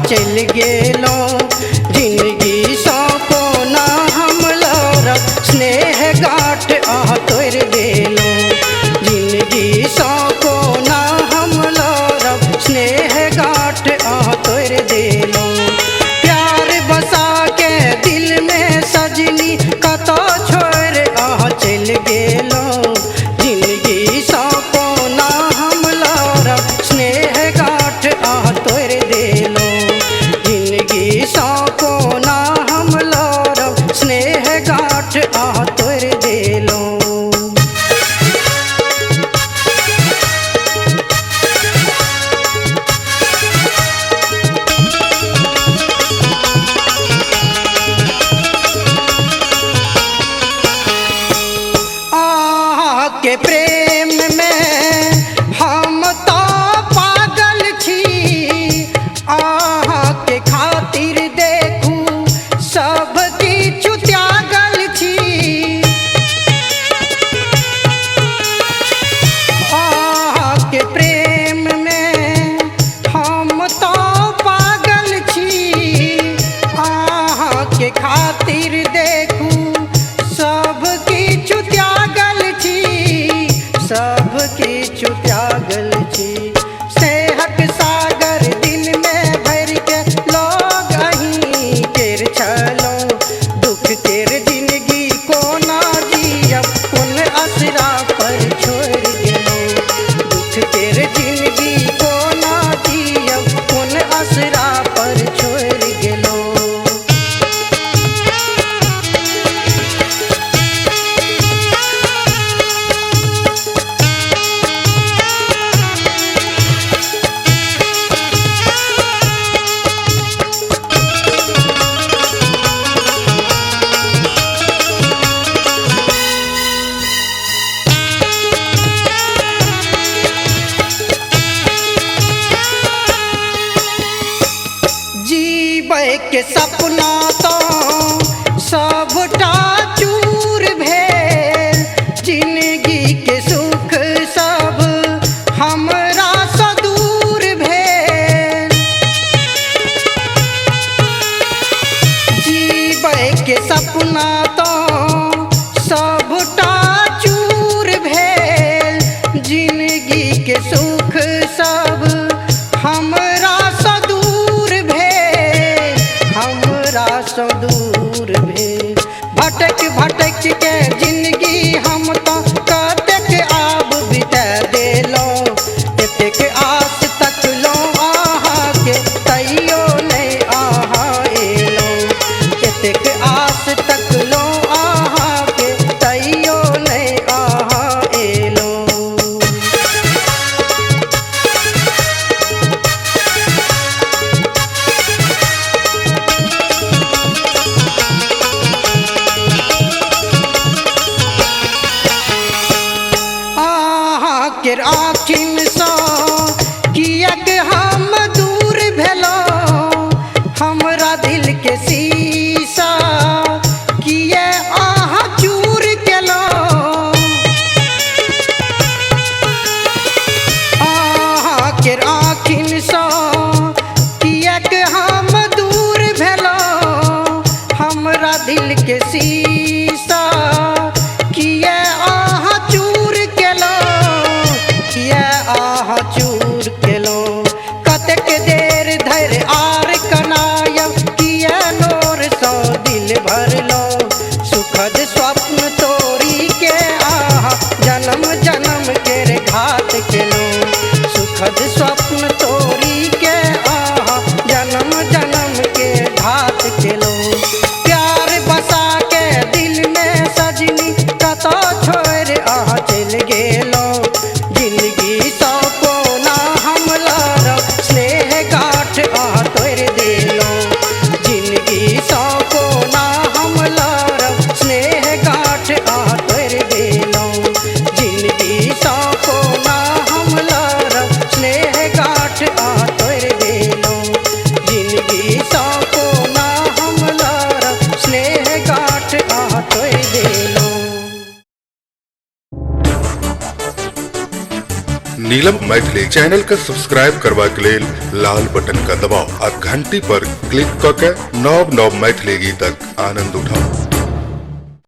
चल गेलो जिंदगी सो कोना हमलो रब स्नेह गाठ तोड़ देलो जिंदगी सो कोना हमलो रब स्नेह गाठ तोड़ देलो प्यार बसा के दिल में सजनी कतो छोड़ चल गेलो जिंदगी सो कोना हमलो रब स्नेह गाठ तोड़ देलो जिंदगी सो कोना हमलो रब स्नेह गाठ तोड़ देलो। के प्रेम में हम तो पागल छी के खातिर देखूं सब किछु त्यागल छी के प्रेम में हम तो पागल छी के खातिर देखूं सब किछु त्यागल छी सब किछु त्यागल छी सेहक सागर दिल में भर के लोग अहीं केर छलो दुख केर जिंदगी कोना जियब कोन असरा पर छोड़ गेलो दुख केर जिंदगी कोना जियब कोन असरा पर छोड़ गेलो। के सपना तो सबटा चूर भेल जिंदगी के सुख सब हमरा सँ दूर भेल जीबै के सपना तो सबटा चूर भेल जिंदगी के सुख सब हमरा सँ दूर भेल हमरा सँ दूर नीलम मैथिली चैनल के सब्सक्राइब करबा के लेल लाल बटन का दबाव आ घंटी पर क्लिक क के नव नव मैथिली गीतक आनंद उठाओ।